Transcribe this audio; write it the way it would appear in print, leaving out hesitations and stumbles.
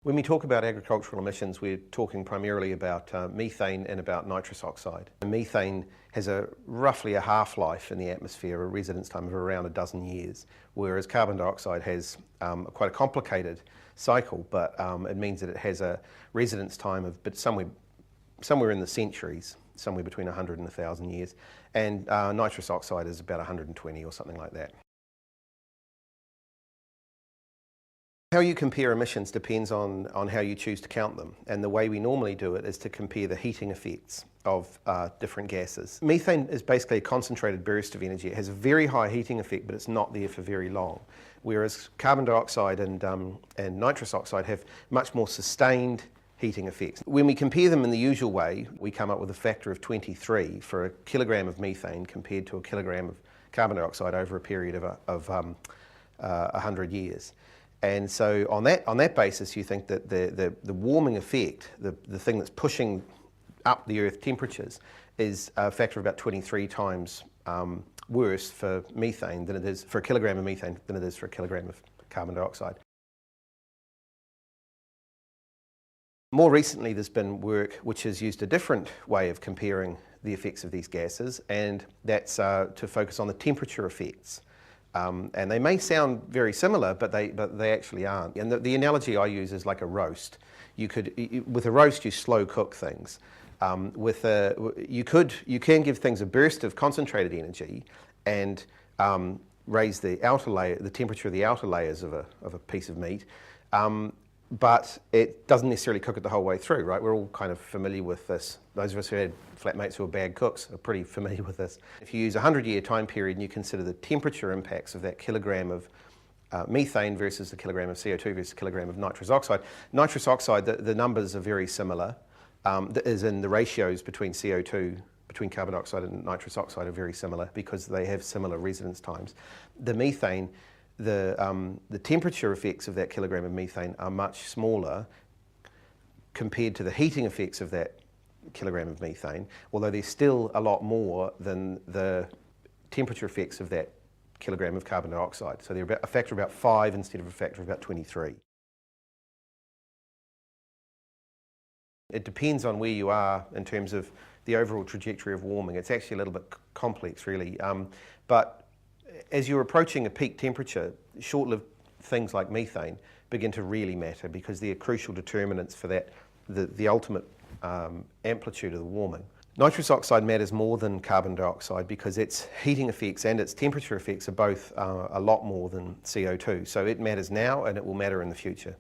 When we talk about agricultural emissions, we're talking primarily about methane and about nitrous oxide. Methane has roughly a half-life in the atmosphere, a residence time of around a dozen years, whereas carbon dioxide has quite a complicated cycle, but it means that it has a residence time of somewhere in the centuries, somewhere between 100 and 1,000 years, and nitrous oxide is about 120 or something like that. How you compare emissions depends on how you choose to count them, and the way we normally do it is to compare the heating effects of different gases. Methane is basically a concentrated burst of energy. It has a very high heating effect, but it's not there for very long, whereas carbon dioxide and nitrous oxide have much more sustained heating effects. When we compare them in the usual way, we come up with a factor of 23 for a kilogram of methane compared to a kilogram of carbon dioxide over a period of 100 years. And so on that basis, you think that the warming effect, the thing that's pushing up the Earth temperatures, is a factor of about 23 times worse for methane than it is for a kilogram of methane than it is for a kilogram of carbon dioxide. More recently, there's been work which has used a different way of comparing the effects of these gases, and that's to focus on the temperature effects. And they may sound very similar, but they actually aren't. And the analogy I use is like a roast. With a roast, you slow cook things. You can give things a burst of concentrated energy and raise the temperature of the outer layers of a piece of meat. But it doesn't necessarily cook it the whole way through, right? We're all kind of familiar with this. Those of us who had flatmates who are bad cooks are pretty familiar with this. If you use a 100-year time period and you consider the temperature impacts of that kilogram of methane versus the kilogram of CO2 versus the kilogram of nitrous oxide, the numbers are very similar, as in the ratios between CO2, between carbon dioxide and nitrous oxide are very similar because they have similar residence times. The methane, the temperature effects of that kilogram of methane are much smaller compared to the heating effects of that kilogram of methane, although there's still a lot more than the temperature effects of that kilogram of carbon dioxide. So they're about a factor of about 5 instead of a factor of about 23. It depends on where you are in terms of the overall trajectory of warming. It's actually a little bit complex, really. But as you're approaching a peak temperature, short-lived things like methane begin to really matter because they're crucial determinants for the ultimate amplitude of the warming. Nitrous oxide matters more than carbon dioxide because its heating effects and its temperature effects are both a lot more than CO2. So it matters now and it will matter in the future.